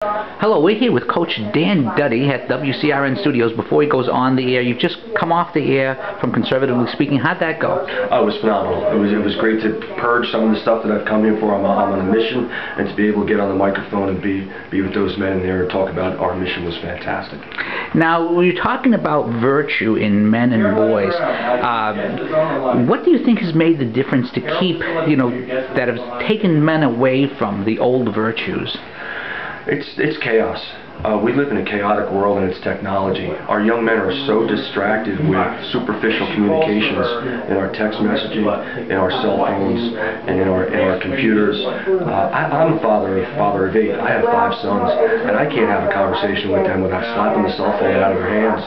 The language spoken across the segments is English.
Hello, we're here with Coach Dan Duddy at WCRN Studios. Before he goes on the air, you've just come off the air from Conservatively Speaking. How'd that go? Oh, it was phenomenal. It was great to purge some of the stuff that I've come here for. I'm on a mission, and to be able to get on the microphone and be with those men in there and talk about our mission was fantastic. Now, when you're talking about virtue in men and boys, what do you think has made the difference to keep, that has taken men away from the old virtues? It's chaos. We live in a chaotic world, and it's technology. Our young men are so distracted with superficial communications in our text messaging, in our cell phones, and in our computers. I'm a father of 8. I have 5 sons, and I can't have a conversation with them without slapping the cell phone out of their hands.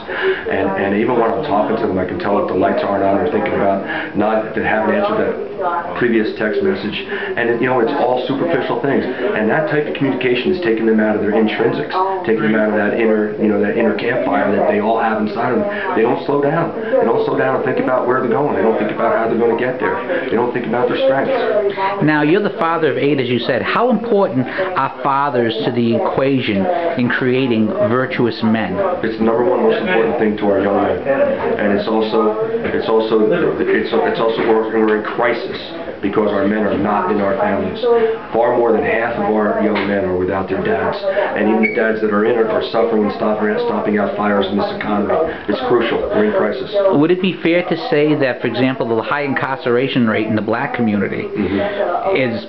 And even when I'm talking to them, I can tell if the lights aren't on. They're thinking about not that haven't answered that previous text message, and it's all superficial things. And that type of communication is taking them out of their intrinsics, taking them out of that inner campfire that they all have inside of them. They don't slow down. They don't slow down and think about where they're going. They don't think about how they're going to get there. They don't think about their strengths. Now, you're the father of 8, as you said. How important are fathers to the equation in creating virtuous men? It's the #1 most important thing to our young men, and it's also we're in crisis because our men are not in our families. Far more than half of our young men are without their dads, and even the dads that are in it are suffering and stomping out fires in this economy. It's crucial. We're in crisis. Would it be fair to say that, for example, the high incarceration rate in the black community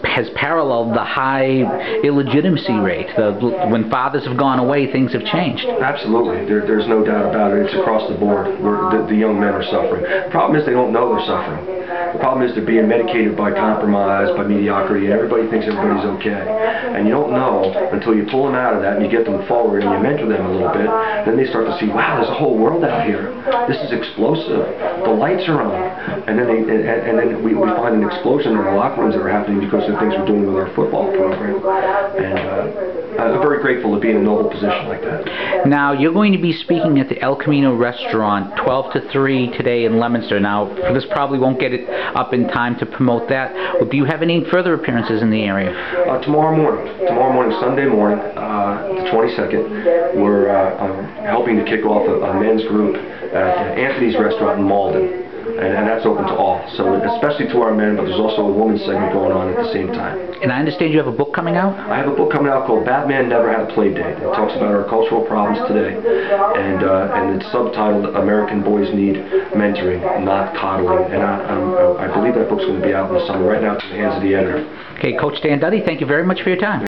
has paralleled the high illegitimacy rate? When fathers have gone away, things have changed. Absolutely. There's no doubt about it. It's across the board. The young men are suffering. The problem is they don't know they're suffering. The problem is they're being medicated by compromise, by mediocrity, and everybody thinks everybody's okay. And you don't know until you pull them out of that and you get them forward and you mentor them a little bit. Then they start to see, wow, there's a whole world out here. This is explosive. The lights are on. And then we find an explosion in our locker rooms that are happening because of things we're doing with our football program. And I'm very grateful to be in a noble position like that. Now, you're going to be speaking at the Camino Restaurant 12 to 3 today in Leominster. Now, this probably won't get it up in time to promote that. Do you have any further appearances in the area? Tomorrow morning, Sunday morning, the 22nd, we're helping to kick off a men's group at Anthony's Restaurant in Malden. And that's open to all, so especially to our men, but there's also a women's segment going on at the same time. And I understand you have a book coming out? I have a book coming out called Batman Never Had a Play Date. It talks about our cultural problems today, and it's subtitled American Boys Need Mentoring, Not Coddling. And I believe that book's going to be out in the summer. Right now it's in the hands of the editor. Okay, Coach Dan Duddy, thank you very much for your time.